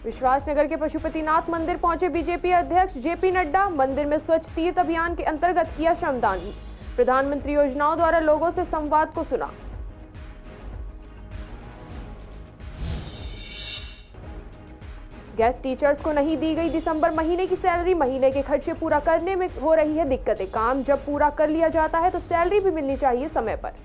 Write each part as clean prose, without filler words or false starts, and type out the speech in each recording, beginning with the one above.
विश्वासनगर के पशुपतिनाथ मंदिर पहुंचे बीजेपी अध्यक्ष जेपी नड्डा। मंदिर में स्वच्छ तीर्थ अभियान के अंतर्गत किया श्रमदान। प्रधानमंत्री योजनाओं द्वारा लोगों से संवाद को सुना। गेस्ट टीचर्स को नहीं दी गई दिसंबर महीने की सैलरी। महीने के खर्चे पूरा करने में हो रही है दिक्कतें। काम जब पूरा कर लिया जाता है तो सैलरी भी मिलनी चाहिए समय पर।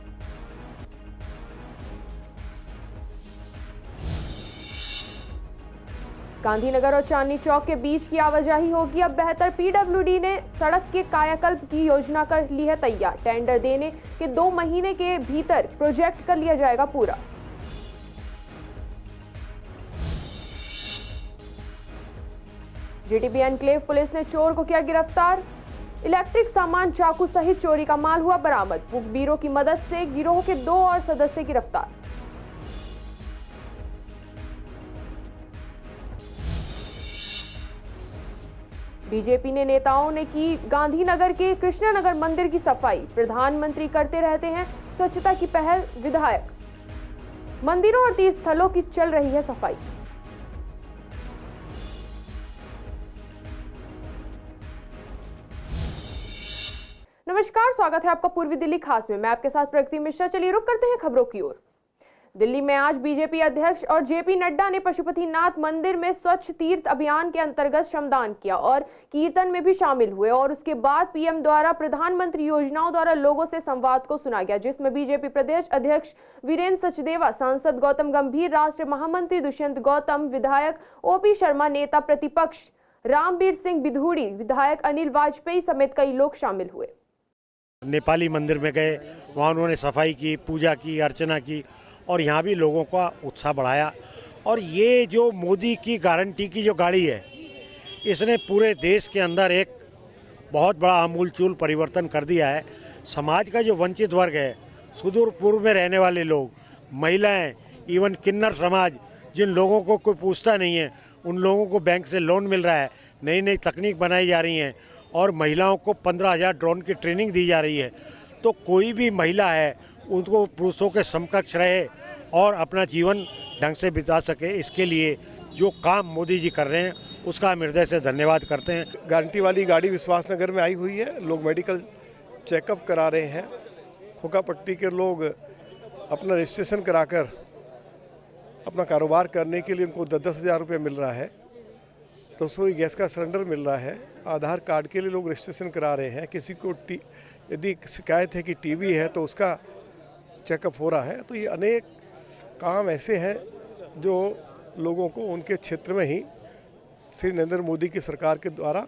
गांधीनगर और चांदनी चौक के बीच की आवाजाही होगी अब बेहतर। पीडब्ल्यूडी ने सड़क के कायाकल्प की योजना कर ली है तैयार। टेंडर देने के 2 महीने के भीतर प्रोजेक्ट कर लिया जाएगा पूरा। जीटीबी एनक्लेव पुलिस ने चोर को किया गिरफ्तार। इलेक्ट्रिक सामान, चाकू सहित चोरी का माल हुआ बरामद। मुखबिरों की मदद से गिरोह के 2 और सदस्य गिरफ्तार। बीजेपी ने नेताओं ने की गांधीनगर के कृष्णनगर मंदिर की सफाई। प्रधानमंत्री करते रहते हैं स्वच्छता की पहल। विधायक मंदिरों और तीर्थ स्थलों की चल रही है सफाई। नमस्कार, स्वागत है आपका पूर्वी दिल्ली खास में। मैं आपके साथ प्रगति मिश्रा। चलिए रुक करते हैं खबरों की ओर। दिल्ली में आज बीजेपी अध्यक्ष और जेपी नड्डा ने पशुपतिनाथ मंदिर में स्वच्छ तीर्थ अभियान के अंतर्गत श्रमदान किया और कीर्तन में भी शामिल हुए। और उसके बाद पीएम द्वारा प्रधानमंत्री योजनाओं द्वारा लोगों से संवाद को सुना गया, जिसमें बीजेपी प्रदेश अध्यक्ष वीरेंद्र सचदेवा, सांसद गौतम गंभीर, राष्ट्रीय महामंत्री दुष्यंत गौतम, विधायक ओपी शर्मा, नेता प्रतिपक्ष रामवीर सिंह बिधूड़ी, विधायक अनिल वाजपेयी समेत कई लोग शामिल हुए। नेपाली मंदिर में गए, वहाँ उन्होंने सफाई की, पूजा की, अर्चना की और यहाँ भी लोगों का उत्साह बढ़ाया। और ये जो मोदी की गारंटी की जो गाड़ी है, इसने पूरे देश के अंदर एक बहुत बड़ा आमूलचूल परिवर्तन कर दिया है। समाज का जो वंचित वर्ग है, सुदूर पूर्व में रहने वाले लोग, महिलाएं, इवन किन्नर समाज, जिन लोगों को कोई पूछता नहीं है, उन लोगों को बैंक से लोन मिल रहा है। नई नई तकनीक बनाई जा रही हैं और महिलाओं को 15,000 ड्रोन की ट्रेनिंग दी जा रही है। तो कोई भी महिला है उनको पुरुषों के समकक्ष रहे और अपना जीवन ढंग से बिता सके, इसके लिए जो काम मोदी जी कर रहे हैं उसका हम हृदय से धन्यवाद करते हैं। गारंटी वाली गाड़ी विश्वासनगर में आई हुई है। लोग मेडिकल चेकअप करा रहे हैं। खोखा पट्टी के लोग अपना रजिस्ट्रेशन कराकर अपना कारोबार करने के लिए उनको 10-10 हज़ार रुपये मिल रहा है। रसोई गैस का सिलेंडर मिल रहा है। आधार कार्ड के लिए लोग रजिस्ट्रेशन करा रहे हैं। किसी को यदि शिकायत है कि टीबी है तो उसका चेकअप हो रहा है। तो ये अनेक काम ऐसे हैं जो लोगों को उनके क्षेत्र में ही श्री नरेंद्र मोदी की सरकार के द्वारा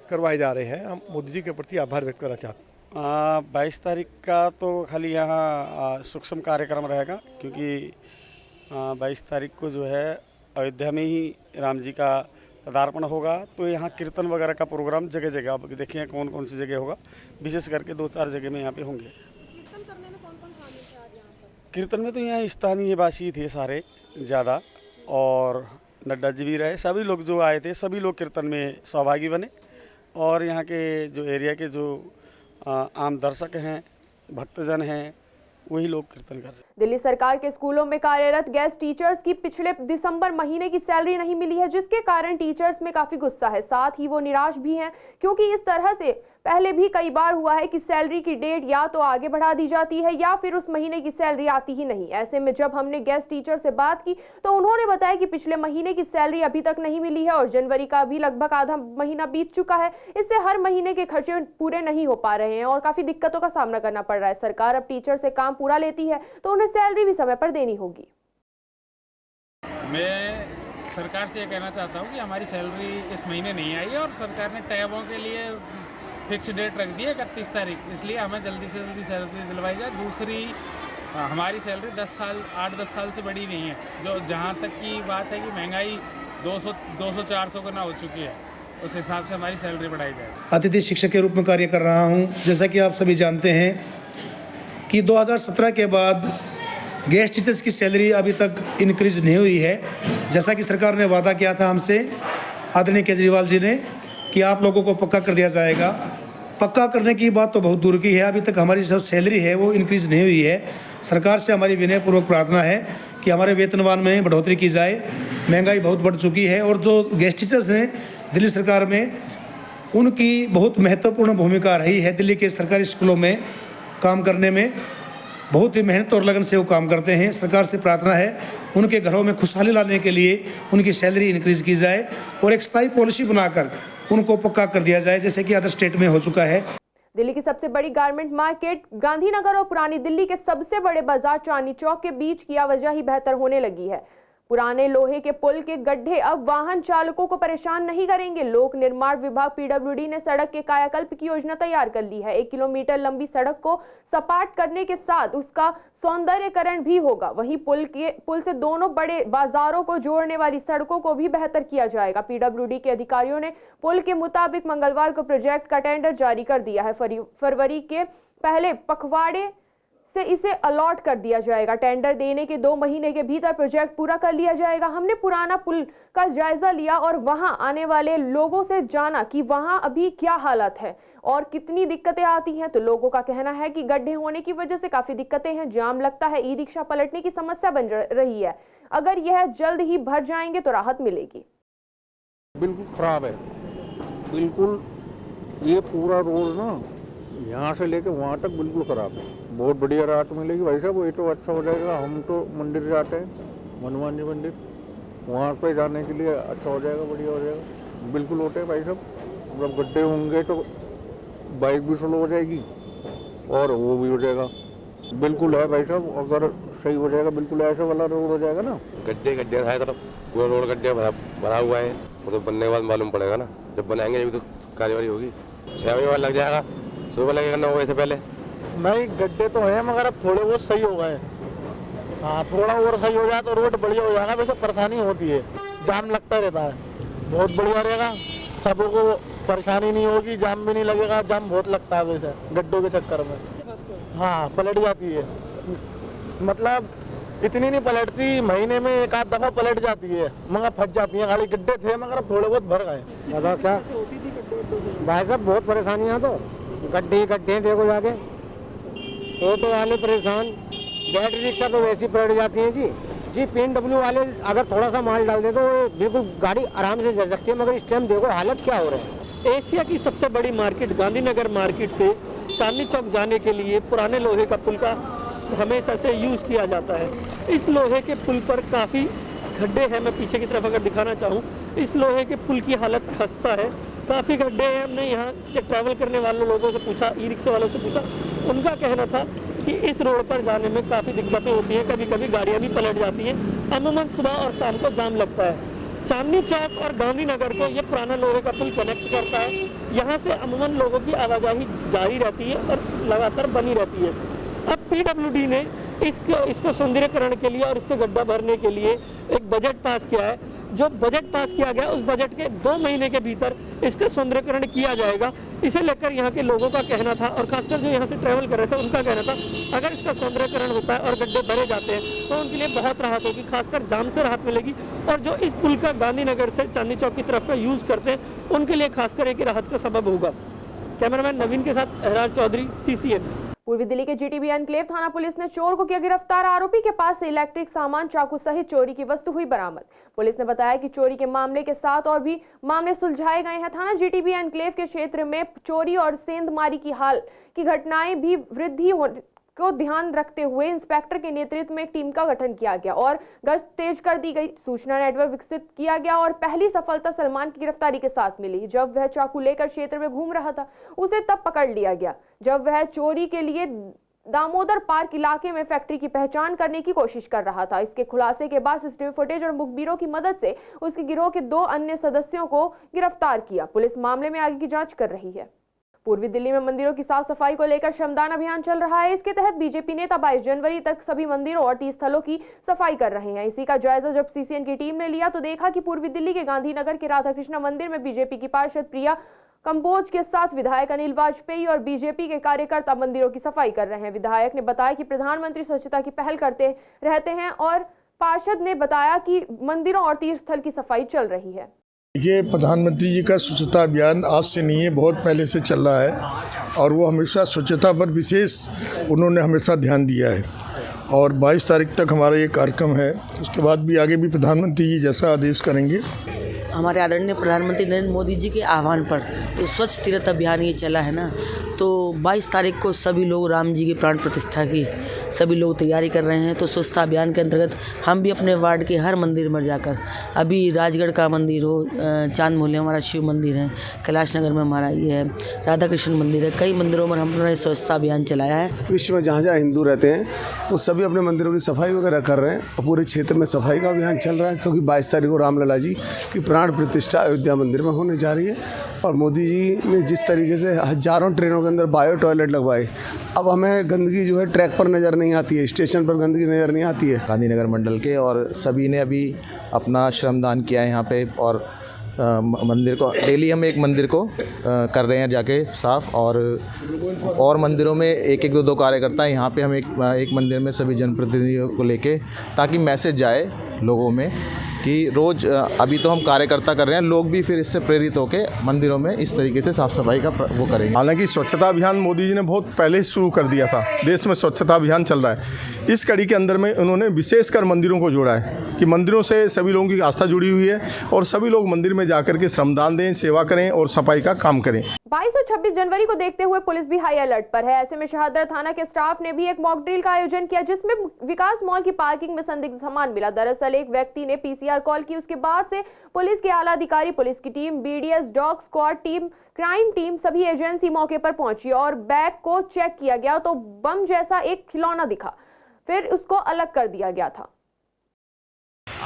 करवाए जा रहे हैं। हम मोदी जी के प्रति आभार व्यक्त करना चाहते हैं। 22 तारीख का तो खाली यहाँ सूक्ष्म कार्यक्रम रहेगा, क्योंकि 22 तारीख को जो है अयोध्या में ही राम जी का पदार्पण होगा। तो यहाँ कीर्तन वगैरह का प्रोग्राम जगह जगह, अब देखिए कौन कौन सी जगह होगा, विशेष करके 2-4 जगह में यहाँ पे होंगे। कीर्तन करने में कौन कौन शामिल थे आज यहाँ पर? कीर्तन में तो यहाँ स्थानीय वासी थे सारे ज़्यादा, और नड्डा जी भी रहे। सभी लोग जो आए थे सभी लोग कीर्तन में सहभागी बने। और यहाँ के जो एरिया के जो आम दर्शक हैं, भक्तजन हैं, वही लोग कीर्तन कर रहे हैं। दिल्ली सरकार के स्कूलों में कार्यरत गेस्ट टीचर्स की पिछले दिसंबर महीने की सैलरी नहीं मिली है, जिसके कारण टीचर्स में काफी गुस्सा है। साथ ही वो निराश भी हैं, क्योंकि इस तरह से पहले भी कई बार हुआ है कि सैलरी की डेट या तो आगे बढ़ा दी जाती है या फिर उस महीने की सैलरी आती ही नहीं। ऐसे में जब हमने गेस्ट टीचर से बात की तो उन्होंने बताया कि पिछले महीने की सैलरी अभी तक नहीं मिली है और जनवरी का भी लगभग आधा महीना बीत चुका है। इससे हर महीने के खर्चे पूरे नहीं हो पा रहे हैं और काफी दिक्कतों का सामना करना पड़ रहा है। सरकार अब टीचर से काम पूरा लेती है तो उन्हें सैलरी भी समय पर देनी होगी। मैं सरकार से ये कहना चाहता हूँ कि हमारी सैलरी इस महीने नहीं आई है और सरकार ने टैबों के लिए फिक्स डेट रख दी है 31 तारीख, इसलिए हमें जल्दी से जल्दी सैलरी दिलवाई जाए। दूसरी, हमारी सैलरी 8-10 साल से बढ़ी नहीं है। जो जहाँ तक की बात है कि महंगाई 200-400 गुना हो चुकी है, उस हिसाब से हमारी सैलरी बढ़ाई जाए। अतिथि शिक्षक के रूप में कार्य कर रहा हूँ। जैसा कि आप सभी जानते हैं कि 2017 के बाद गेस्ट टीचर्स की सैलरी अभी तक इंक्रीज नहीं हुई है। जैसा कि सरकार ने वादा किया था हमसे, आदरणीय केजरीवाल जी ने, कि आप लोगों को पक्का कर दिया जाएगा। पक्का करने की बात तो बहुत दूर की है, अभी तक हमारी जो सैलरी है वो इंक्रीज नहीं हुई है। सरकार से हमारी विनयपूर्वक प्रार्थना है कि हमारे वेतनमान में बढ़ोतरी की जाए महंगाई बहुत बढ़ चुकी है और जो गेस्ट टीचर्स हैं दिल्ली सरकार में, उनकी बहुत महत्वपूर्ण भूमिका रही है। दिल्ली के सरकारी स्कूलों में काम करने में बहुत ही मेहनत और लगन से वो काम करते हैं। सरकार से प्रार्थना है उनके घरों में खुशहाली लाने के लिए उनकी सैलरी इंक्रीज़ की जाए और एक स्थायी पॉलिसी बनाकर उनको पक्का कर दिया जाए, जैसे कि अदर स्टेट में हो चुका है। दिल्ली की सबसे बड़ी गारमेंट मार्केट गांधीनगर और पुरानी दिल्ली के सबसे बड़े बाजार चांदनी चौक के बीच की आवाजाही बेहतर होने लगी है। पुराने लोहे के पुल के गड्ढे अब वाहन चालकों को परेशान नहीं करेंगे। लोक निर्माण विभाग पीडब्ल्यूडी ने सड़क के कायाकल्प की योजना तैयार कर ली है। 1 किलोमीटर लंबी सड़क को सपाट करने के साथ उसका सौंदर्यकरण भी होगा। वहीं पुल से दोनों बड़े बाजारों को जोड़ने वाली सड़कों को भी बेहतर किया जाएगा। पीडब्ल्यूडी के अधिकारियों ने पुल के मुताबिक मंगलवार को प्रोजेक्ट का टेंडर जारी कर दिया है। फरवरी के पहले पखवाड़े से इसे अलॉट कर दिया जाएगा। टेंडर देने के 2 महीने के भीतर प्रोजेक्ट पूरा कर लिया जाएगा। हमने पुराना पुल का जायजा लिया और वहां आने वाले लोगों से जाना कि वहां अभी क्या हालत है और कितनी दिक्कतें आती हैं। तो लोगों का कहना है कि गड्ढे होने की वजह से काफी दिक्कतें हैं, जाम लगता है, ई रिक्शा पलटने की समस्या बन रही है। अगर यह जल्द ही भर जाएंगे तो राहत मिलेगी। बिल्कुल खराब है, बिल्कुल ये पूरा रोड ना यहाँ से लेके वहाँ तक बिल्कुल खराब है। बहुत बढ़िया राहत मिलेगी भाई साहब, ये तो अच्छा हो जाएगा। हम तो मंदिर जाते हैं, हनुमान जी मंदिर, वहाँ पे जाने के लिए अच्छा हो जाएगा, बढ़िया हो जाएगा। बिल्कुल होते हैं भाई साहब। जब गड्ढे होंगे तो बाइक भी स्लो हो जाएगी और वो भी हो जाएगा। बिल्कुल है भाई साहब, अगर सही हो जाएगा बिल्कुल ऐसे वाला रोड हो जाएगा ना। गड्ढे है तरफ पूरा रोड गड्ढे भरा हुआ है, वो तो बनने के बाद मालूम पड़ेगा ना। जब बनाएंगे जब तो कार्यवाही होगी। 6 बजे बाद लग जाएगा, सुबह लगेगा 9 बजे से पहले। नहीं, गड्ढे तो हैं मगर अब थोड़े बहुत सही हो गए। हाँ, थोड़ा और सही हो जाए तो रोड बढ़िया हो जाएगा। वैसे परेशानी होती है, जाम लगता रहता है। बहुत बढ़िया रहेगा, सबको परेशानी नहीं होगी, जाम भी नहीं लगेगा। जाम बहुत लगता है वैसे गड्ढों के चक्कर में। हाँ, पलट जाती है, मतलब इतनी नहीं पलटती, महीने में 1 आध दफा पलट जाती है मगर फंस जाती है गाड़ी। गड्ढे थे मगर अब थोड़े बहुत भर गए। दादा क्या भाई साहब, बहुत परेशानियाँ तो गड्ढे देखो जाके, ऑटो वाले परेशान, बैटरी रिक्शा तो वैसी पलट जाती है जी। PNW वाले अगर थोड़ा सा माल डाल दे तो बिल्कुल गाड़ी आराम से चल सकती है, मगर इस टाइम देखो हालत क्या हो रहा है। एशिया की सबसे बड़ी मार्केट गांधीनगर मार्केट से चांदनी चौक जाने के लिए पुराने लोहे का पुल का हमेशा से यूज़ किया जाता है। इस लोहे के पुल पर काफ़ी गड्ढे हैं। मैं पीछे की तरफ अगर दिखाना चाहूँ, इस लोहे के पुल की हालत खस्ता है, काफ़ी गड्ढे हैं। हमने यहाँ के ट्रैवल करने वाले लोगों से पूछा, ई रिक्शा वालों से पूछा, उनका कहना था कि इस रोड पर जाने में काफ़ी दिक्कतें होती हैं, कभी कभी गाड़ियाँ भी पलट जाती हैं। अमूमन सुबह और शाम को जाम लगता है। चांदनी चौक और गांधीनगर को ये पुराना लोहे का पुल कनेक्ट करता है। यहाँ से अमूमन लोगों की आवाजाही जारी रहती है और लगातार बनी रहती है। अब पीडब्ल्यूडी ने इसको सौंदर्यकरण के लिए और इसको गड्ढा भरने के लिए एक बजट पास किया है। जो बजट पास किया गया उस बजट के 2 महीने के भीतर इसका सौंदर्यकरण किया जाएगा। इसे लेकर यहाँ के लोगों का कहना था और खासकर जो यहाँ से ट्रैवल कर रहे थे उनका कहना था, अगर इसका सौंदर्यकरण होता है और गड्ढे भरे जाते हैं तो उनके लिए बहुत राहत होगी, खासकर जाम से राहत मिलेगी। और जो इस पुल का गांधीनगर से चांदनी चौक की तरफ का यूज़ करते हैं उनके लिए खासकर एक राहत का सबब होगा। कैमरामैन नवीन के साथ एहराज चौधरी, CCN। पूर्वी दिल्ली के GTB एनक्लेव थाना पुलिस ने चोर को किया गिरफ्तार। आरोपी के पास से इलेक्ट्रिक सामान, चाकू सहित चोरी की वस्तु हुई बरामद। पुलिस ने बताया कि चोरी के मामले के साथ और भी मामले सुलझाए गए हैं। थाना GTB एनक्लेव के क्षेत्र में चोरी और सेंधमारी की घटनाएं भी वृद्धि को ध्यान रखते हुए इंस्पेक्टर के नेतृत्व में एक टीम का गठन किया गया और गश्त तेज कर दी गई। सूचना नेटवर्क विकसित किया गया और पहली सफलता सलमान की गिरफ्तारी के साथ मिली। जब वह चाकू लेकर क्षेत्र में घूम रहा था उसे तब पकड़ लिया गया जब वह चोरी के लिए दामोदर पार्क इलाके में फैक्ट्री की पहचान करने की कोशिश कर रहा था। इसके खुलासे के बाद सीसीटीवी फुटेज और मुखबिरों की मदद से उसके गिरोह के 2 अन्य सदस्यों को गिरफ्तार किया। पुलिस मामले में आगे की जांच कर रही है। पूर्वी दिल्ली में मंदिरों की साफ सफाई को लेकर श्रमदान अभियान चल रहा है। इसके तहत बीजेपी नेता 22 जनवरी तक सभी मंदिरों और तीर्थस्थलों की सफाई कर रहे हैं। इसी का जायजा जब CCN की टीम ने लिया तो देखा कि पूर्वी दिल्ली के गांधीनगर के राधा कृष्णा मंदिर में बीजेपी की पार्षद प्रिया कंबोज के साथ विधायक अनिल वाजपेयी और बीजेपी के कार्यकर्ता मंदिरों की सफाई कर रहे हैं। विधायक ने बताया कि प्रधानमंत्री स्वच्छता की पहल करते रहते हैं और पार्षद ने बताया कि मंदिरों और तीर्थस्थल की सफाई चल रही है। ये प्रधानमंत्री जी का स्वच्छता अभियान आज से नहीं है, बहुत पहले से चल रहा है और वो हमेशा स्वच्छता पर विशेष उन्होंने हमेशा ध्यान दिया है। और 22 तारीख तक हमारा ये कार्यक्रम है। उसके बाद भी आगे भी प्रधानमंत्री जी जैसा आदेश करेंगे। हमारे आदरणीय प्रधानमंत्री नरेंद्र मोदी जी के आह्वान पर तो स्वच्छ तीर्थ अभियान ये चला है ना, तो 22 तारीख को सभी लोग राम जी की प्राण प्रतिष्ठा की सभी लोग तैयारी कर रहे हैं। तो स्वच्छता अभियान के अंतर्गत हम भी अपने वार्ड के हर मंदिर में जाकर, अभी राजगढ़ का मंदिर हो, चांद मोहल्ले हमारा शिव मंदिर है, कैलाश नगर में हमारा ये है, राधा कृष्ण मंदिर है, कई मंदिरों में हमने स्वच्छता अभियान चलाया है। विश्व में जहाँ जहाँ हिंदू रहते हैं वो सभी अपने मंदिरों की सफाई वगैरह कर रहे हैं और पूरे क्षेत्र में सफाई का अभियान चल रहा है, क्योंकि 22 तारीख को रामलला जी की प्राण प्रतिष्ठा अयोध्या मंदिर में होने जा रही है। और मोदी जी ने जिस तरीके से हजारों ट्रेनों के अंदर बायो टॉयलेट लगवाए, अब हमें गंदगी जो है ट्रैक पर नज़र नहीं आती है, स्टेशन पर गंदगी नज़र नहीं आती है। गांधीनगर मंडल के और सभी ने अभी अपना श्रमदान किया है यहाँ पे, और मंदिर को डेली हम एक मंदिर को कर रहे हैं जाके साफ़, और मंदिरों में एक एक दो कार्यकर्ता हैं। यहाँ पे हम एक मंदिर में सभी जनप्रतिनिधियों को लेके, ताकि मैसेज जाए लोगों में कि रोज़ अभी तो हम कार्यकर्ता कर रहे हैं, लोग भी फिर इससे प्रेरित होकर मंदिरों में इस तरीके से साफ़ सफाई का वो करेंगे। हालांकि स्वच्छता अभियान मोदी जी ने बहुत पहले ही शुरू कर दिया था, देश में स्वच्छता अभियान चल रहा है। इस कड़ी के अंदर में उन्होंने विशेषकर मंदिरों को जोड़ा है कि मंदिरों से सभी लोगों की आस्था जुड़ी हुई है और सभी लोग मंदिर में जाकर के श्रमदान दें, सेवा करें और सफाई का काम करें। 22 और 26 जनवरी को देखते हुए पुलिस भी हाई अलर्ट पर है। ऐसे में शहादरा थाना के स्टाफ ने भी एक मॉक ड्रिल का आयोजन किया, जिसमें विकास मॉल की पार्किंग में संदिग्ध सामान मिला। दरअसल एक व्यक्ति ने पीसीआर कॉल की, उसके बाद से पुलिस के आला अधिकारी, पुलिस की team, BDS, dog squad team, crime team, सभी एजेंसी मौके पर पहुंची और बैग को चेक किया गया तो बम जैसा एक खिलौना दिखा, फिर उसको अलग कर दिया गया था।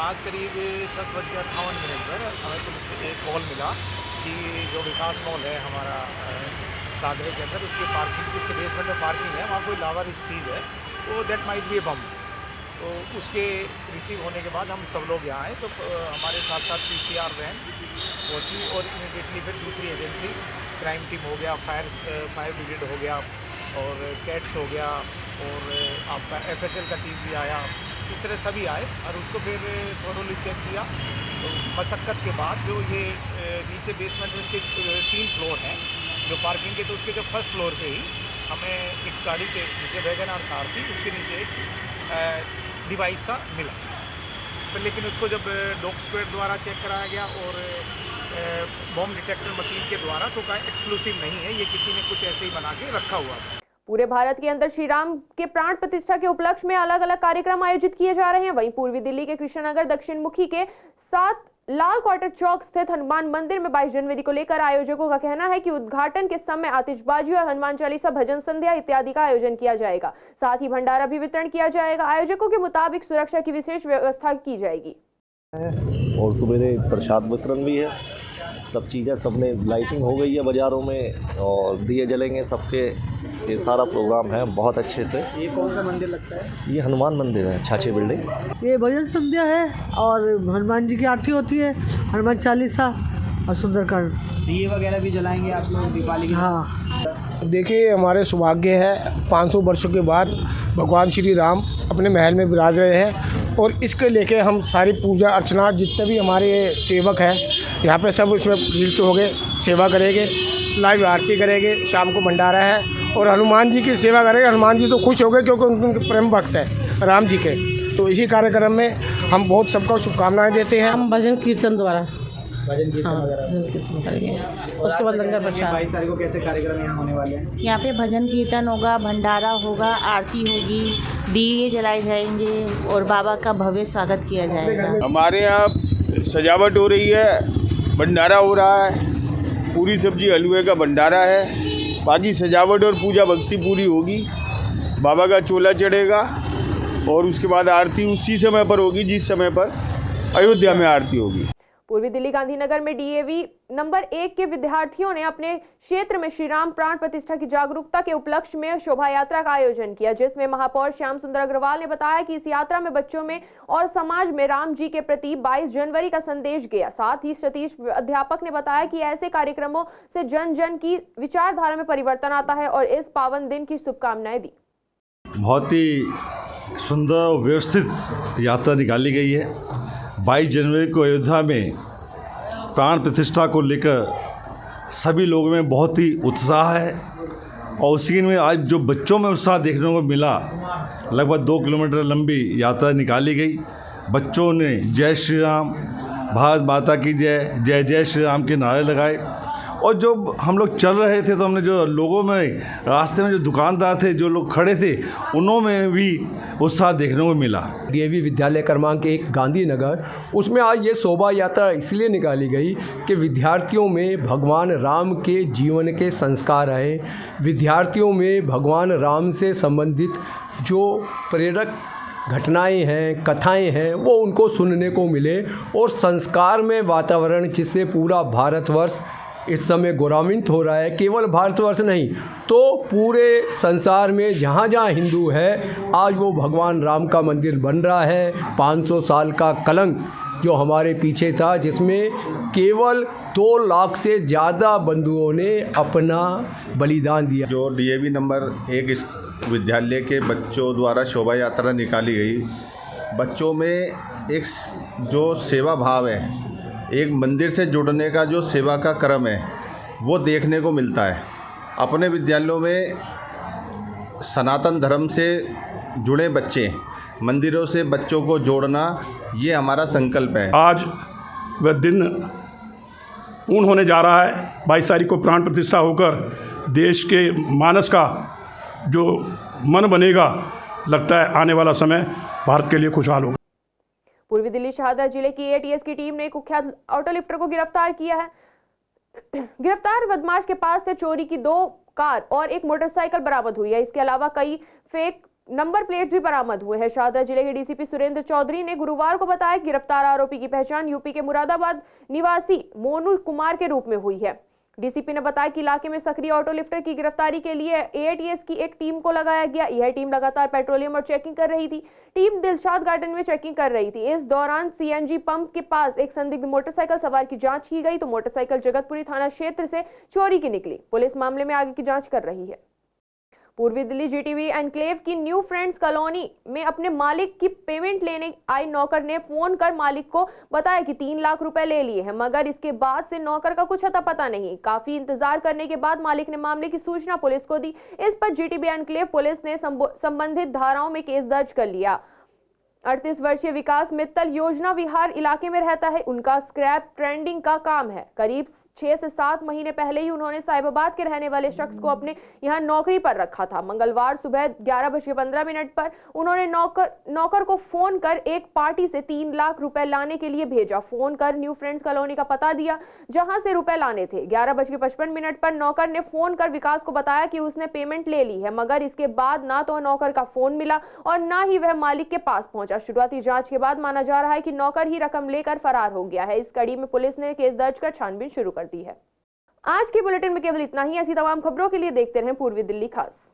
आज करीब 10:58 पर हमें पुलिस से एक कॉल मिला कि जो विकास मॉल है हमारा सागरे के अंदर, उसके पार्किंग, उसके बेसमेंट में पार्किंग है, वहाँ कोई लावारिस चीज़ है, तो दैट माइट बी ए बम। तो उसके रिसीव होने के बाद हम सब लोग यहाँ आए, तो हमारे साथ साथ पीसीआर वैन पहुँची और इमीडिएटली फिर दूसरी एजेंसी, क्राइम टीम हो गया, फायर ब्रिगेड हो गया और कैट्स हो गया और आपका FSL का टीम भी आया, इस तरह सभी आए और उसको फिर थोरोली चेक किया। तो मशक्क़त के बाद जो ये नीचे बेसमेंट में उसके 3 फ्लोर हैं जो पार्किंग के, तो उसके जो फर्स्ट फ्लोर पे ही हमें एक गाड़ी के नीचे वैगनआर कार थी, उसके नीचे एक डिवाइस सा मिला। पर लेकिन उसको जब डॉग स्क्वाड द्वारा चेक कराया गया और बॉम्ब डिटेक्टर मशीन के द्वारा, तो का एक्सप्लोसिव नहीं है, ये किसी ने कुछ ऐसे ही बना के रखा हुआ था। पूरे भारत के अंदर श्री राम के प्राण प्रतिष्ठा के उपलक्ष्य में अलग अलग कार्यक्रम आयोजित किए जा रहे हैं। वहीं पूर्वी दिल्ली के कृष्णनगर दक्षिण मुखी के साथ लाल क्वार्टर चौक स्थित हनुमान मंदिर में 22 जनवरी को लेकर आयोजकों का कहना है कि उद्घाटन के समय आतिशबाजी और हनुमान चालीसा, भजन संध्या इत्यादि का आयोजन किया जाएगा। साथ ही भंडारा भी वितरण किया जाएगा। आयोजकों के मुताबिक सुरक्षा की विशेष व्यवस्था की जाएगी और सुबह प्रसाद वितरण भी है, सब चीज़ें, सबने लाइटिंग हो गई है बाज़ारों में और दिए जलेंगे सबके, ये सारा प्रोग्राम है बहुत अच्छे से। ये कौन सा मंदिर लगता है? ये हनुमान मंदिर है, छाछे बिल्डिंग। ये भजन संध्या है और हनुमान जी की आरती होती है, हनुमान चालीसा और सुंदरकांड। दिए वगैरह भी जलाएंगे आप लोग दिवाली की? हाँ, देखिए हमारे सौभाग्य है 500 वर्षों के बाद भगवान श्री राम अपने महल में विराज रहे हैं और इसके लेके हम सारी पूजा अर्चना, जितने भी हमारे सेवक हैं यहाँ पे सब इसमें प्रयुक्त हो गए, सेवा करेंगे, लाइव आरती करेंगे, शाम को भंडारा है और हनुमान जी की सेवा करेंगे। हनुमान जी तो खुश हो गए क्योंकि उनके प्रेम भक्त है राम जी के, तो इसी कार्यक्रम में हम बहुत सबको शुभकामनाएं देते हैं। हम भजन कीर्तन द्वारा भजन कीर्तन वगैरह भजन कीर्तन करेंगे, उसके बाद लंगर प्रसाद। 22 तारीख को कैसे कार्यक्रम यहाँ होने वाले हैं? यहाँ पे भजन कीर्तन होगा, भंडारा होगा, आरती होगी, दिए जलाए जाएंगे और बाबा का भव्य स्वागत किया जाएगा। हमारे यहाँ सजावट हो रही है, भंडारा हो रहा है, पूरी सब्जी हलवे का भंडारा है, बाकी सजावट और पूजा भक्ति पूरी होगी, बाबा का चोला चढ़ेगा और उसके बाद आरती उसी समय पर होगी जिस समय पर अयोध्या में आरती होगी। पूर्वी दिल्ली गांधीनगर में डीएवी नंबर 1 के विद्यार्थियों ने अपने क्षेत्र में श्री राम प्राण प्रतिष्ठा की जागरूकता के उपलक्ष्य में शोभा यात्रा का आयोजन किया, जिसमें महापौर श्याम सुंदर अग्रवाल ने बताया कि इस यात्रा में बच्चों में और समाज में राम जी के प्रति 22 जनवरी का संदेश गया। साथ ही सतीश अध्यापक ने बताया कि ऐसे कार्यक्रमों से जन जन की विचारधारा में परिवर्तन आता है और इस पावन दिन की शुभकामनाएं दी। बहुत ही सुंदर और व्यवस्थित यात्रा निकाली गई है। 22 जनवरी को अयोध्या में प्राण प्रतिष्ठा को लेकर सभी लोगों में बहुत ही उत्साह है और उसी में आज जो बच्चों में उत्साह देखने को मिला, लगभग 2 किलोमीटर लंबी यात्रा निकाली गई। बच्चों ने जय श्री राम, भारत माता की जय, जय जय श्री राम के नारे लगाए। और जो हम लोग चल रहे थे तो हमने जो लोगों में, रास्ते में जो दुकानदार थे, जो लोग खड़े थे, उन्होंने भी उत्साह देखने को मिला। डीएवी विद्यालय क्रमांक 1 गांधीनगर, उसमें आज ये शोभा यात्रा इसलिए निकाली गई कि विद्यार्थियों में भगवान राम के जीवन के संस्कार आए, विद्यार्थियों में भगवान राम से संबंधित जो प्रेरक घटनाएं हैं, कथाएं हैं, वो उनको सुनने को मिले और संस्कार में वातावरण जिससे पूरा भारतवर्ष इस समय गौरवान्वित हो रहा है। केवल भारतवर्ष नहीं तो पूरे संसार में जहाँ जहाँ हिंदू है, आज वो भगवान राम का मंदिर बन रहा है। 500 साल का कलंक जो हमारे पीछे था, जिसमें केवल 2 लाख से ज़्यादा बंधुओं ने अपना बलिदान दिया। जो डीएवी नंबर 1 विद्यालय के बच्चों द्वारा शोभा यात्रा निकाली गई, बच्चों में एक जो सेवा भाव है, एक मंदिर से जुड़ने का जो सेवा का क्रम है, वो देखने को मिलता है। अपने विद्यालयों में सनातन धर्म से जुड़े बच्चे, मंदिरों से बच्चों को जोड़ना, ये हमारा संकल्प है। आज वह दिन पूर्ण होने जा रहा है। 22 तारीख को प्राण प्रतिष्ठा होकर देश के मानस का जो मन बनेगा, लगता है आने वाला समय भारत के लिए खुशहाल होगा। पूर्वी दिल्ली शहादा जिले की एटीएस की टीम ने कुख्यात ऑटो लिफ्टर को गिरफ्तार किया है। गिरफ्तार बदमाश के पास से चोरी की 2 कार और एक मोटरसाइकिल बरामद हुई है। इसके अलावा कई फेक नंबर प्लेट भी बरामद हुए हैं। शहादा जिले के डीसीपी सुरेंद्र चौधरी ने गुरुवार को बताया कि गिरफ्तार आरोपी की पहचान यूपी के मुरादाबाद निवासी मोनू कुमार के रूप में हुई है। डीसीपी ने बताया कि इलाके में सक्रिय ऑटो लिफ्टर की गिरफ्तारी के लिए एटीएस की एक टीम को लगाया गया। यह टीम लगातार पेट्रोलियम और चेकिंग कर रही थी। टीम दिलशाद गार्डन में चेकिंग कर रही थी। इस दौरान सीएनजी पंप के पास एक संदिग्ध मोटरसाइकिल सवार की जांच की गई तो मोटरसाइकिल जगतपुरी थाना क्षेत्र से चोरी की निकली। पुलिस मामले में आगे की जांच कर रही है। पूर्वी दिल्ली जीटीवी एनक्लेव की न्यू फ्रेंड्स कॉलोनी में अपने मालिक की पेमेंट लेने आई नौकर ने फोन कर मालिक को बताया कि 3 लाख रुपए ले लिए हैं, मगर इसके बाद से नौकर का कुछ अता पता नहीं। काफी इंतजार करने के बाद मालिक ने मामले की सूचना पुलिस को दी। इस पर जीटीवी एनक्लेव पुलिस ने संबंधित धाराओं में केस दर्ज कर लिया। 38 वर्षीय विकास मित्तल योजना विहार इलाके में रहता है। उनका स्क्रैप ट्रेंडिंग का काम है। करीब 6 से 7 महीने पहले ही उन्होंने साहिबाबाद के रहने वाले शख्स को अपने यहां नौकरी पर रखा था। मंगलवार सुबह 11:15 पर उन्होंने नौकर को फोन कर एक पार्टी से 3 लाख रुपए लाने के लिए भेजा। फोन कर न्यू फ्रेंड्स कॉलोनी का पता दिया जहां से रुपए लाने थे। 11:55 पर नौकर ने फोन कर विकास को बताया कि उसने पेमेंट ले ली है, मगर इसके बाद ना तो नौकर का फोन मिला और ना ही वह मालिक के पास पहुंचा। शुरुआती जांच के बाद माना जा रहा है कि नौकर ही रकम लेकर फरार हो गया है। इस कड़ी में पुलिस ने केस दर्ज कर छानबीन शुरू कर दी है। आज के बुलेटिन में केवल इतना ही। ऐसी तमाम खबरों के लिए देखते रहें पूर्वी दिल्ली खास।